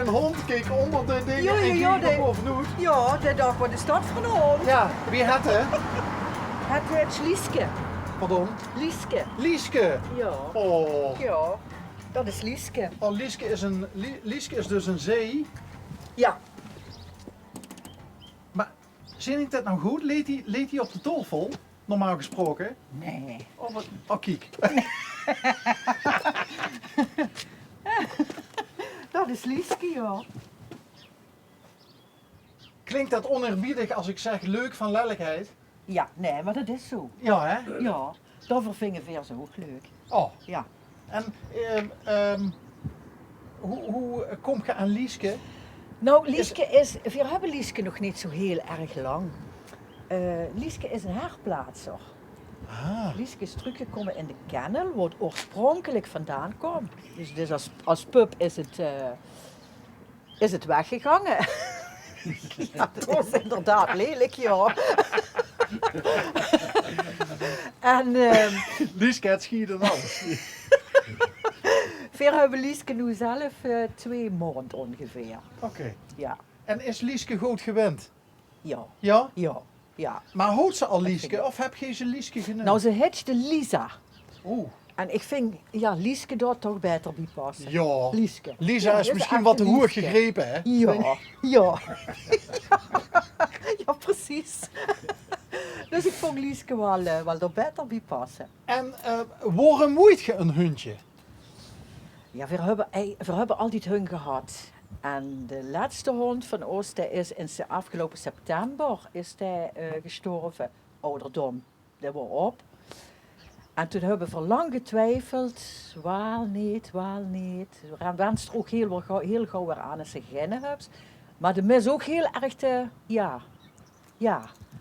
De hond keek onder de dingen Ja, en ja, ging ja, er bovenuit. Ja, dat dacht wat is dat voor een hond? Ja, wie had het? Het is Lieske. Pardon? Lieske. Lieske. Ja. Oh. Ja, dat is Lieske. Oh, Lieske is dus een zee. Ja. Maar zie ik dat nou goed? Leed hij op de tolvol? Normaal gesproken. Nee. Oh, kijk. Dat is Lieske, ja. Klinkt dat oneerbiedig als ik zeg leuk van lelijkheid? Ja, nee, maar dat is zo. Ja, hè? Ja, dat vingen vers ook leuk. Oh. Ja. En hoe kom je aan Lieske? Nou, Lieske is, we hebben Lieske nog niet zo heel erg lang. Lieske is een herplaatser. Ah. Lieske is teruggekomen in de kennel, waar het oorspronkelijk vandaan kwam. Dus als pup is het weggegangen. Ja, dat is inderdaad lelijk, ja. En Lieske het schieten alles. we hebben Lieske nu zelf 2 maanden ongeveer. Oké. Ja, En is Lieske goed gewend? ja, Ja? ja, ja. Maar houdt ze al vind Lieske ik. of heb je ze Lieske genoemd? Nou, ze heette Lisa. Oeh. En ik vind, ja, Lieske daar toch beter bij passen. Ja. Lieske. Lisa Ja, is dat misschien echt wat te een hoer Lieske. gegrepen, hè? Ja, ja. Ja, precies. Dus ik vond Lieske wel er beter bij passen. En waarom moet je een hondje? Ja, we hebben altijd hun gehad. En de laatste hond van ons, die is afgelopen september gestorven. Ouderdom, dat was op. En toen hebben we lang getwijfeld, wel niet. We waren er ook heel gauw weer aan als ze gennen hebben. Maar de mis ook heel erg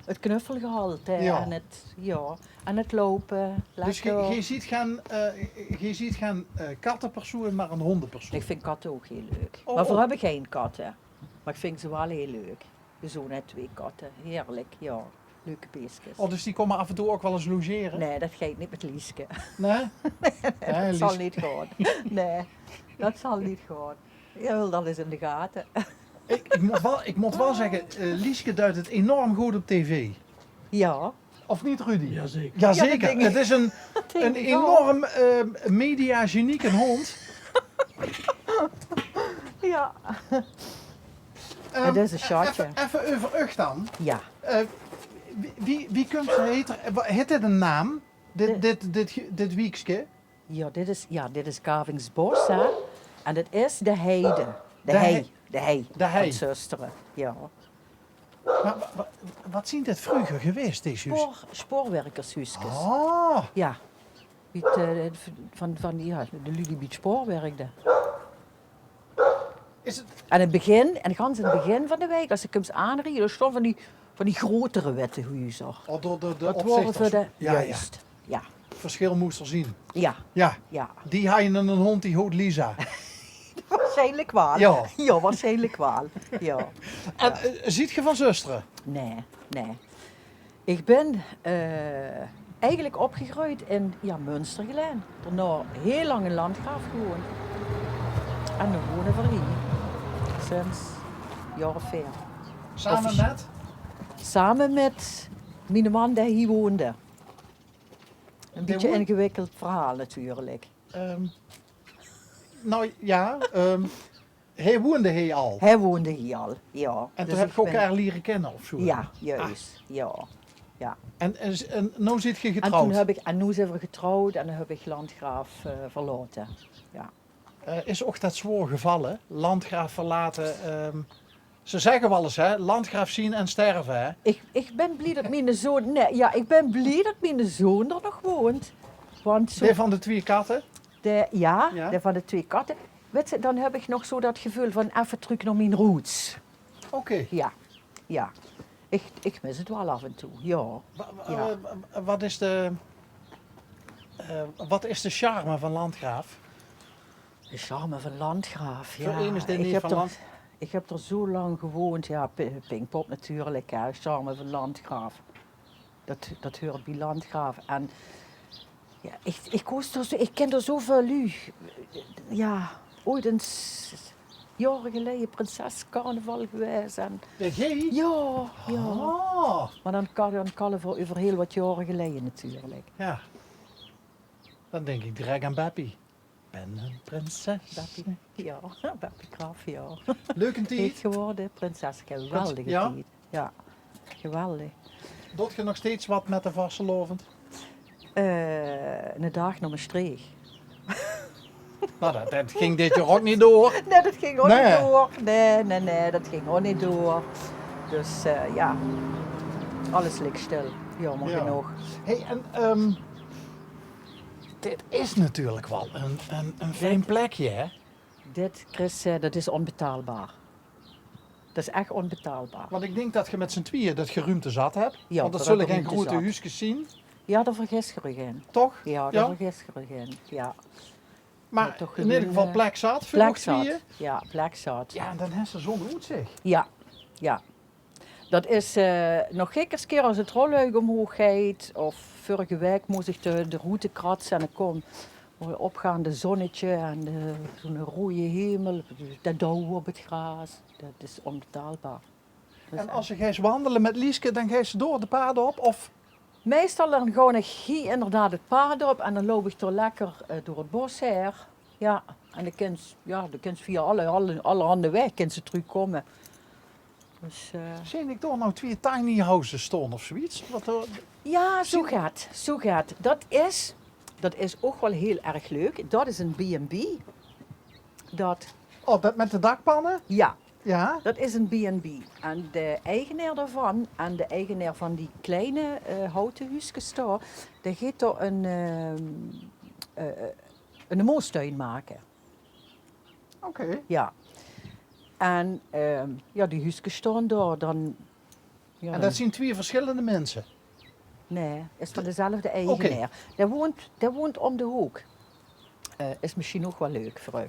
het knuffelgehalte Ja. en het lopen. Dus lekker. je ziet geen kattenpersoon, maar een hondenpersoon. Ik vind katten ook heel leuk. Oh, Maar we oh. hebben geen katten. Maar ik vind ze wel heel leuk. Zo net 2 katten. Heerlijk, ja. Leuke beestjes. Oh, dus die komen af en toe ook wel eens logeren? Nee, dat gaat niet met Lieske. Nee? Nee, Dat zal Lies- niet gaan. Nee, dat zal niet gaan. Je wil dat eens in de gaten. Ik moet wel zeggen, Lieske duidt het enorm goed op tv. Ja, Of niet, Rudy? Jazeker. Jazeker. Ja, dat denk ik. Het is een denk ik enorm media-genieke hond. ja. Het is een shotje. Even over Ucht dan. Ja. Wie kunt ze heten? Heeft dit een naam? Dit wiekske? Ja, dit is Gavingsbos, hè. En het is de heide. De De hei. hei. De hei. De hei. Van zusteren. Ja. Maar, wat zien dit vroeger geweest, deze huis? Spoorwerkershuisjes. Ah, Ja. Van de Ludie Beach spoorwerkte. is het... En gans in het begin van de wijk, als ik hem aanried, er stond van die grotere witte huizen. Oh, door de Dat worden opzichters. voor de... Ja, Juist. Ja. Verschil moest er zien. Ja. Ja, Ja. die had je een hond die heet Lisa. Waarschijnlijk wel. Ja. Ja, waarschijnlijk wel. Ja. En ziet je van zusteren? Nee. Ik ben eigenlijk opgegroeid in Münstergelen. Daarna heel lang in Landgraaf gewoond. En nu wonen we hier. Sinds een jaar of 4. Samen Of- met? Samen met mijn man die hier woonde. Een beetje woont- ingewikkeld verhaal natuurlijk. Nou ja, hij woonde hier al. Hij woonde hier al, ja. En Dus toen heb ik je ben- elkaar leren kennen of zo? Ja, juist. Ja. Ja. En nu zit je En, getrouwd. nu zijn we getrouwd en dan heb ik Landgraaf verlaten. Ja. Is ook dat zwaar gevallen? Landgraaf verlaten. Ze zeggen wel eens, hè, landgraaf zien en sterven. Hè? Ik ben blij dat mijn zoon... Nee, ja, ik ben blij dat mijn zoon er nog woont. Want zo... Die van de 2 katten. Ja, Ja. de van de 2 katten. Weet je, dan heb ik nog zo dat gevoel van even terug naar mijn roots. Oké. Ja. Ik mis het wel af en toe, ja. Ja. Wat is de charme van Landgraaf? De charme van Landgraaf, ja. Voor een is dit niet heb van er- Land- Ik heb er zo lang gewoond, ja, Pinkpop natuurlijk, hè. Charme van Landgraaf. Dat hoort bij Landgraaf. En ja, ik ken er zoveel u. Ja, ooit eens jaren geleden prinses carnaval geweest. En, Ben jij? ja, ja. Oh. Maar dan kalf over heel wat jaren geleden natuurlijk. Ja. Dan denk ik direct aan Beppie. Ben een prinses. Beppie, ja, Beppie Graf, ja. Leuk een Heet tijd. geworden, prinses, geweldige Ja? tijd. Ja, geweldig. Doet je nog steeds wat met de vastelovend? Een dag naar Maastricht. Nou, dat ging dit jaar ook niet door. Nee, dat ging ook Nee. niet door. Nee, dat ging ook niet door. Dus ja, alles ligt stil. Jammer Ja. genoeg. Hey, en dit is natuurlijk wel een fijn plekje, hè? Dit, Chris, dat is onbetaalbaar. Dat is echt onbetaalbaar. Want ik denk dat je met z'n tweeën dat geruimte zat hebt. Ja, Want dat dat zullen heb ik geen niet grote zat. huisjes zien, Ja, daar vergis je in. toch? Ja, Ja? daar vergis je in. Ja, Maar toch in ieder gewoon, geval plek zat voor plek ons tweeën. zat. Ja, plek zat. Ja, en dan heeft ze zo'n uitzicht. Ja, ja. Dat is nog geen keer als het rolluik omhoog gaat. Of vorige week moest ik de route kratsen en ik kon mooi opgaande zonnetje en zo'n rode hemel. De dauw op het gras. Dat is onbetaalbaar. Dat is En als je gaat wandelen met Lieske, dan ga je ze door de paden op? Of? meestal dan ga ik hier inderdaad het paard op en dan loop ik toch lekker door het bos heen. Ja, en de kind via alle handen weg kan ze terugkomen. Dus, Zie ik toch nou twee tiny houses staan of zoiets? ja, zo gaat. Dat is ook wel heel erg leuk. Dat is een B&B. Oh, dat met de dakpannen? Ja, Ja. dat is een B&B. En de eigenaar daarvan en de eigenaar van die kleine houten huisjes daar, die gaat er een moostuin maken. Oké. Ja. En ja, die huisjes staan daar dan. Ja, En dan- dat zien twee verschillende mensen? Nee, is van dezelfde eigenaar. Die woont om de hoek. Is misschien ook wel leuk voor u.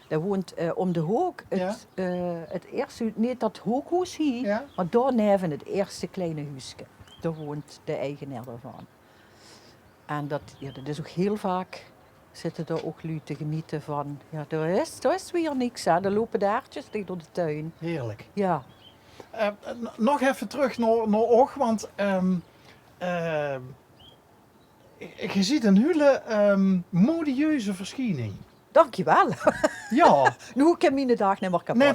Die woont om de hoek. Het eerste, niet dat hoekhuis hier, Ja. maar daar neven het eerste kleine huisje. Daar woont de eigenaar daarvan. En dat is ook heel vaak, zitten daar ook lui te genieten van. Ja, daar is weer niks aan. Er lopen daartjes door de tuin. Heerlijk. Ja. Nog even terug naar Och, want je ziet een hele modieuze verschijning. Dankjewel. Ja, Nu ik mijn dag niet meer kapot. nee,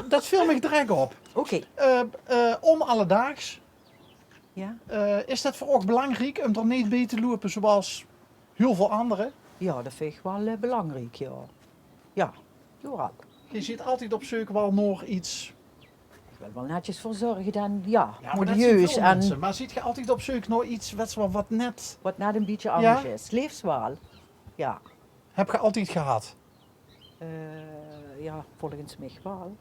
dat film ik direct op. Oké. Onalledaags. Ja. Is dat voor Och belangrijk om er niet bij te lopen zoals heel veel anderen? Ja, dat vind ik wel belangrijk, ja. Ja, jawel. Je ziet altijd op zoek wel nog iets. Ik wil wel netjes voor zorgen dan, ja, Ja, maar dat zien modieus veel en mensen. Maar ziet je altijd op zoek naar iets wat net wat net een beetje anders Ja? is. Leefswaal. Ja. heb je altijd gehad. Ja, volgens mij wel.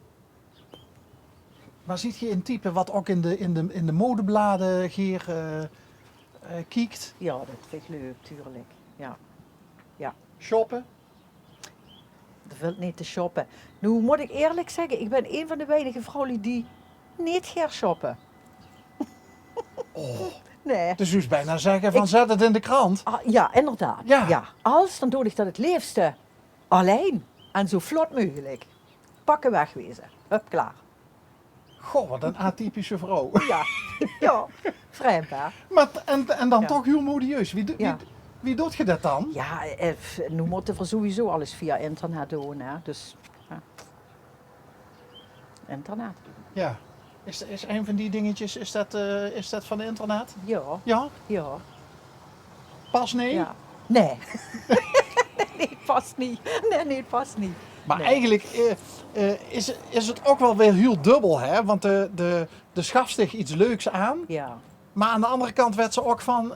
Maar ziet je een type wat ook in de modebladen hier kijkt, Ja, dat vind ik leuk, tuurlijk. Ja. shoppen? Dat valt niet te shoppen. Nu moet ik eerlijk zeggen, ik ben een van de weinige vrouwen die niet gaat shoppen. Oh, Nee. dus u is bijna zeggen van zet het in de krant. Ah, ja, inderdaad. Ja. Als, dan doe ik dat het liefste alleen en zo vlot mogelijk. Pakken wegwezen. Hup, klaar. Goh, wat een atypische vrouw. Ja, ja, vrijbaar. Maar, en dan Ja. toch heel modieus. Ja. Wie doet je dat dan? Ja, nu moeten we sowieso alles via internet doen, hè. Dus, ja. Internet. Ja. Is een van die dingetjes, is dat van internet? Ja, Ja? ja, Pas nee? ja. Nee. Nee, past niet. Nee, past niet. Maar Nee. eigenlijk is het ook wel weer heel dubbel, hè? Want de schaft zich iets leuks aan. Ja. Maar aan de andere kant werd ze ook van,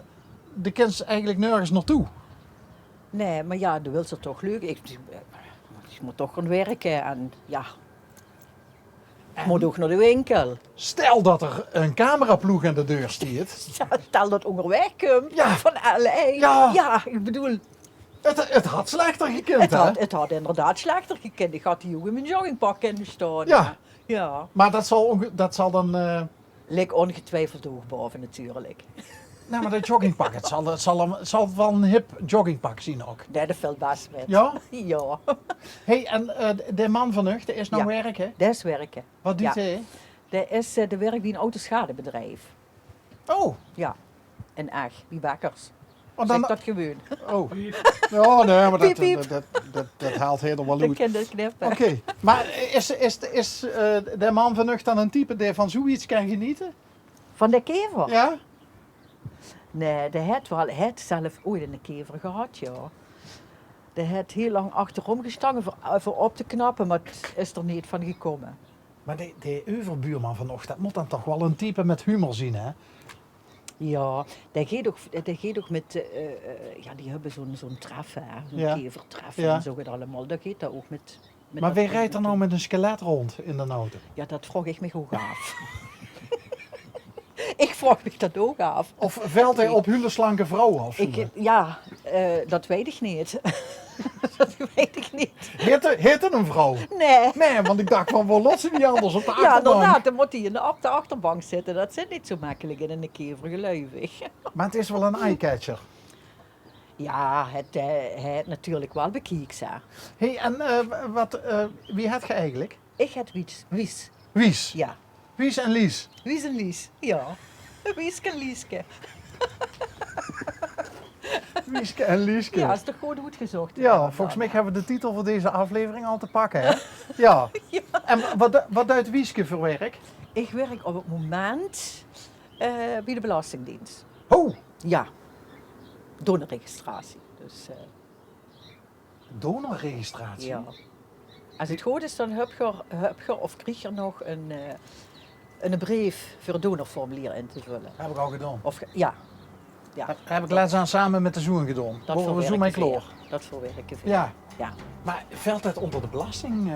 de kent ze eigenlijk nergens naartoe. Nee, maar ja, dat wil ze toch leuk. Ik moet toch gaan werken en ja. Ik moet ook naar de winkel. Stel dat er een cameraploeg aan de deur stiert. Ja, stel dat onderweg komt Ja. van LA. Ja. Ja, ik bedoel, Het had slechter gekund, hè? het had inderdaad slechter gekend. Ik had die jongen in mijn joggingpak kunnen staan. Ja. Ja. Maar dat zal dan... Lik ongetwijfeld hoogboven natuurlijk. Nou, maar dat joggingpak, het zal wel een hip joggingpak zien ook. Nee, dat valt best met. Ja? Ja, Hey, en de man van Ucht, die is nou Ja. werken. dat is werken. Wat doet Ja. hij? Dat is de werk bij een autoschadebedrijf. Oh, Ja, in Ag, bij Bakkers. want Zeg dan... dat gewoon. Oh. Ja, nee, maar Piep, piep. dat haalt helemaal wel Dat uit. kan dat knippen. Oké, maar is de man van Ucht dan een type die van zoiets kan genieten? Van de kever? Ja? Nee, hij had zelf ooit een kever gehad, ja. Die had heel lang achterom gestangen voor op te knappen, maar het is er niet van gekomen. Maar de overbuurman van Ucht, dat moet dan toch wel een type met humor zien, hè? Ja, dat gaat ook met, ja, die hebben zo'n treffen, hè, zo'n Ja. kevertreffen Ja. en zo gaat allemaal. Dat gaat dat ook met Maar dat wie soort rijdt er nou met een skelet rond in de auto? Ja, dat vroeg ik me ook af. Ik vroeg me dat ook af. Of velt hij op hele slanke vrouwen of zo? Ja, dat weet ik niet. Dat weet ik niet. Heet er een vrouw? Nee. Nee, want ik dacht van, we lossen niet anders op de Ja, achterbank. inderdaad, dan moet hij op de achterbank zitten. Dat zit niet zo makkelijk in een kever, gelukkig. Maar het is wel een eyecatcher. Ja, het natuurlijk wel bekijkt. Hey, en wie had je eigenlijk? Ik heb Wies. Wies. Ja, Wies en Lies. Wies en Lies. Ja, Wieske en Lieske. Wieske en Lieske. Ja, is toch gewoon goed gezocht. Ja, volgens mij hebben we de titel voor deze aflevering al te pakken, hè? Ja. En wat duidt Wieske voor werk? Ik werk op het moment bij de Belastingdienst. Oh, Ja, donorregistratie. Dus donorregistratie. ja. Als het goed is, dan heb je of krijg je nog een brief voor het donorformulier in te vullen. Heb ik al gedaan. Ja. Ja, Heb ik laatst aan samen met de zoon gedaan. dat Horen we zo mijn verwerken kloor. veel. Dat verwerken veel. Ja. Ja, Maar valt dat onder de belasting?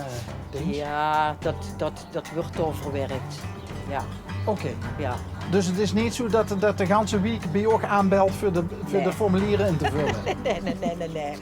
ja dat wordt doorverwerkt. Ja, Oké. ja. Dus het is niet zo dat de ganse week bij je ook aanbelt voor de Nee. formulieren in te vullen? Nee.